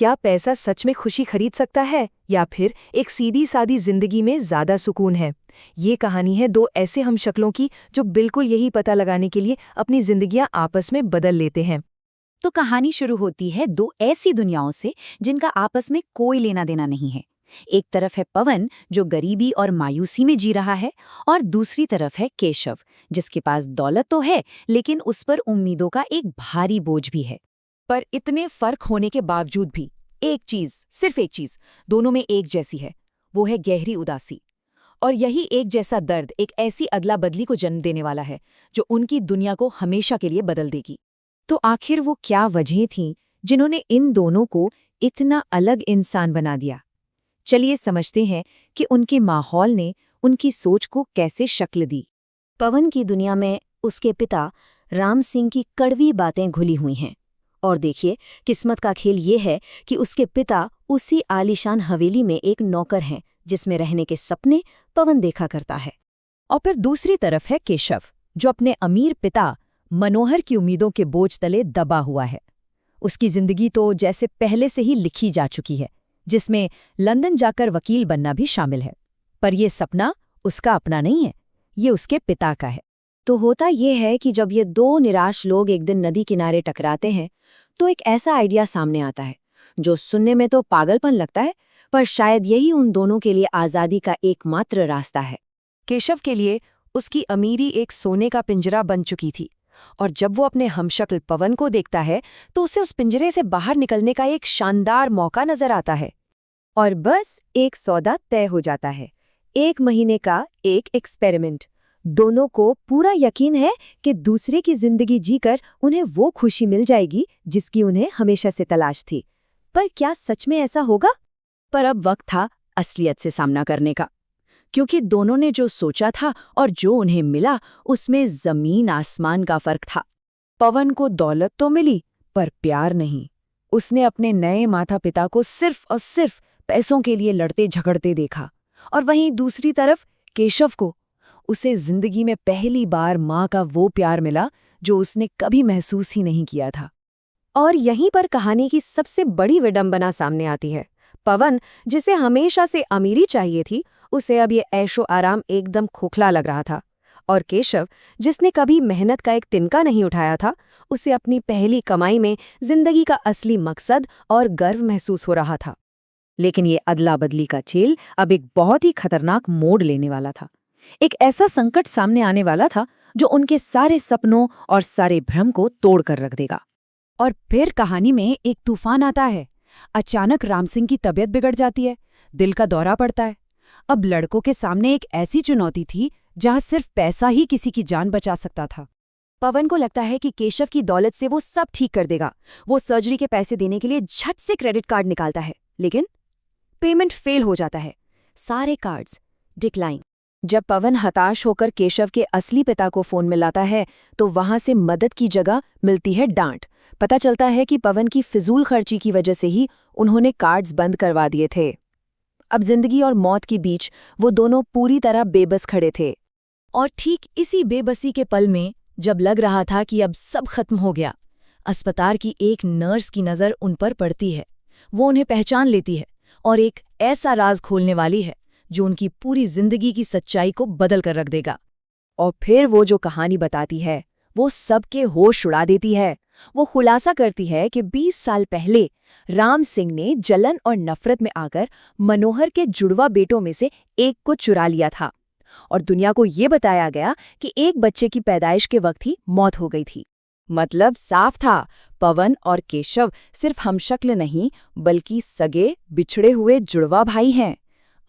क्या पैसा सच में खुशी खरीद सकता है या फिर एक सीधी सादी जिंदगी में ज्यादा सुकून है? ये कहानी है दो ऐसे हमशक्लों की जो बिल्कुल यही पता लगाने के लिए अपनी जिंदगियां आपस में बदल लेते हैं। तो कहानी शुरू होती है दो ऐसी दुनियाओं से जिनका आपस में कोई लेना देना नहीं है। एक तरफ है पवन जो गरीबी और मायूसी में जी रहा है, और दूसरी तरफ है केशव जिसके पास दौलत तो है लेकिन उस पर उम्मीदों का एक भारी बोझ भी है। पर इतने फर्क होने के बावजूद भी एक चीज, सिर्फ एक चीज दोनों में एक जैसी है, वो है गहरी उदासी। और यही एक जैसा दर्द एक ऐसी अदला बदली को जन्म देने वाला है जो उनकी दुनिया को हमेशा के लिए बदल देगी। तो आखिर वो क्या वजहें थीं जिन्होंने इन दोनों को इतना अलग इंसान बना दिया? चलिए समझते हैं कि उनके माहौल ने उनकी सोच को कैसे शक्ल दी। पवन की दुनिया में उसके पिता राम सिंह की कड़वी बातें घुली हुई हैं। और देखिए, किस्मत का खेल ये है कि उसके पिता उसी आलीशान हवेली में एक नौकर हैं जिसमें रहने के सपने पवन देखा करता है। और फिर दूसरी तरफ है केशव जो अपने अमीर पिता मनोहर की उम्मीदों के बोझ तले दबा हुआ है। उसकी जिंदगी तो जैसे पहले से ही लिखी जा चुकी है, जिसमें लंदन जाकर वकील बनना भी शामिल है। पर यह सपना उसका अपना नहीं है, ये उसके पिता का है। तो होता ये है कि जब ये दो निराश लोग एक दिन नदी किनारे टकराते हैं तो एक ऐसा आइडिया सामने आता है जो सुनने में तो पागलपन लगता है, पर शायद यही उन दोनों के लिए आज़ादी का एकमात्र रास्ता है। केशव के लिए उसकी अमीरी एक सोने का पिंजरा बन चुकी थी, और जब वो अपने हमशक्ल पवन को देखता है तो उसे उस पिंजरे से बाहर निकलने का एक शानदार मौका नजर आता है। और बस एक सौदा तय हो जाता है, 1 महीने का एक एक्सपेरिमेंट। दोनों को पूरा यकीन है कि दूसरे की जिंदगी जीकर उन्हें वो खुशी मिल जाएगी जिसकी उन्हें हमेशा से तलाश थी। पर क्या सच में ऐसा होगा? पर अब वक्त था असलियत से सामना करने का, क्योंकि दोनों ने जो सोचा था और जो उन्हें मिला उसमें जमीन आसमान का फर्क था। पवन को दौलत तो मिली पर प्यार नहीं। उसने अपने नए माता पिता को सिर्फ और सिर्फ पैसों के लिए लड़ते झगड़ते देखा, और वहीं दूसरी तरफ केशव को उसे जिंदगी में पहली बार माँ का वो प्यार मिला जो उसने कभी महसूस ही नहीं किया था। और यहीं पर कहानी की सबसे बड़ी विडंबना सामने आती है। पवन, जिसे हमेशा से अमीरी चाहिए थी, उसे अब ये ऐशो आराम एकदम खोखला लग रहा था। और केशव, जिसने कभी मेहनत का एक तिनका नहीं उठाया था, उसे अपनी पहली कमाई में जिंदगी का असली मकसद और गर्व महसूस हो रहा था। लेकिन ये अदला बदली का खेल अब एक बहुत ही खतरनाक मोड़ लेने वाला था। एक ऐसा संकट सामने आने वाला था जो उनके सारे सपनों और सारे भ्रम को तोड़ कर रख देगा। और फिर कहानी में एक तूफान आता है। अचानक राम सिंह की तबीयत बिगड़ जाती है, दिल का दौरा पड़ता है। अब लड़कों के सामने एक ऐसी चुनौती थी जहां सिर्फ पैसा ही किसी की जान बचा सकता था। पवन को लगता है कि केशव की दौलत से वो सब ठीक कर देगा। वो सर्जरी के पैसे देने के लिए झट से क्रेडिट कार्ड निकालता है, लेकिन पेमेंट फेल हो जाता है। सारे कार्ड्स डिक्लाइन। जब पवन हताश होकर केशव के असली पिता को फोन मिलाता है तो वहां से मदद की जगह मिलती है डांट। पता चलता है कि पवन की फिजूल खर्ची की वजह से ही उन्होंने कार्ड्स बंद करवा दिए थे। अब जिंदगी और मौत के बीच वो दोनों पूरी तरह बेबस खड़े थे। और ठीक इसी बेबसी के पल में, जब लग रहा था कि अब सब खत्म हो गया, अस्पताल की एक नर्स की नज़र उन पर पड़ती है। वो उन्हें पहचान लेती है और एक ऐसा राज खोलने वाली है जो उनकी पूरी जिंदगी की सच्चाई को बदल कर रख देगा। और फिर वो जो कहानी बताती है वो सबके होश उड़ा देती है। वो खुलासा करती है कि 20 साल पहले राम सिंह ने जलन और नफरत में आकर मनोहर के जुड़वा बेटों में से एक को चुरा लिया था, और दुनिया को ये बताया गया कि एक बच्चे की पैदाइश के वक्त ही मौत हो गई थी। मतलब साफ था, पवन और केशव सिर्फ हमशक्ल नहीं बल्कि सगे बिछड़े हुए जुड़वा भाई हैं।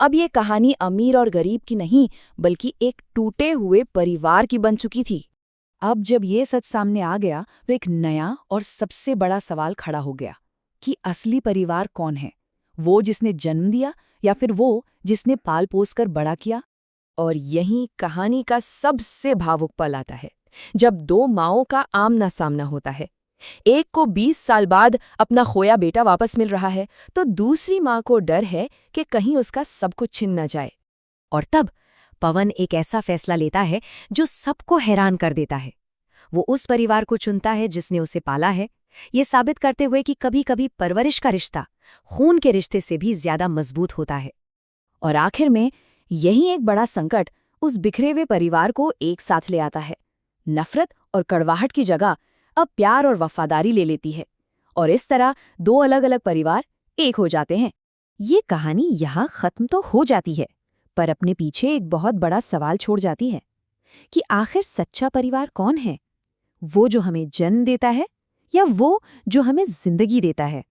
अब ये कहानी अमीर और गरीब की नहीं बल्कि एक टूटे हुए परिवार की बन चुकी थी। अब जब ये सच सामने आ गया तो एक नया और सबसे बड़ा सवाल खड़ा हो गया कि असली परिवार कौन है? वो जिसने जन्म दिया या फिर वो जिसने पाल पोस कर बड़ा किया? और यहीं कहानी का सबसे भावुक पल आता है, जब दो माँओं का आमना सामना होता है। एक को 20 साल बाद अपना खोया बेटा वापस मिल रहा है, तो दूसरी माँ को डर है कि कहीं उसका सब कुछ छिन न जाए। और तब पवन एक ऐसा फैसला लेता है जो सबको हैरान कर देता है। वो उस परिवार को चुनता है जिसने उसे पाला है, ये साबित करते हुए कि कभी-कभी परवरिश का रिश्ता खून के रिश्ते से भी ज्यादा मजबूत होता है। और आखिर में यही एक बड़ा संकट उस बिखरे हुए परिवार को एक साथ ले आता है। नफरत और कड़वाहट की जगह अब प्यार और वफादारी ले लेती है, और इस तरह दो अलग अलग परिवार एक हो जाते हैं। ये कहानी यहाँ खत्म तो हो जाती है, पर अपने पीछे एक बहुत बड़ा सवाल छोड़ जाती है कि आखिर सच्चा परिवार कौन है? वो जो हमें जन्म देता है या वो जो हमें जिंदगी देता है?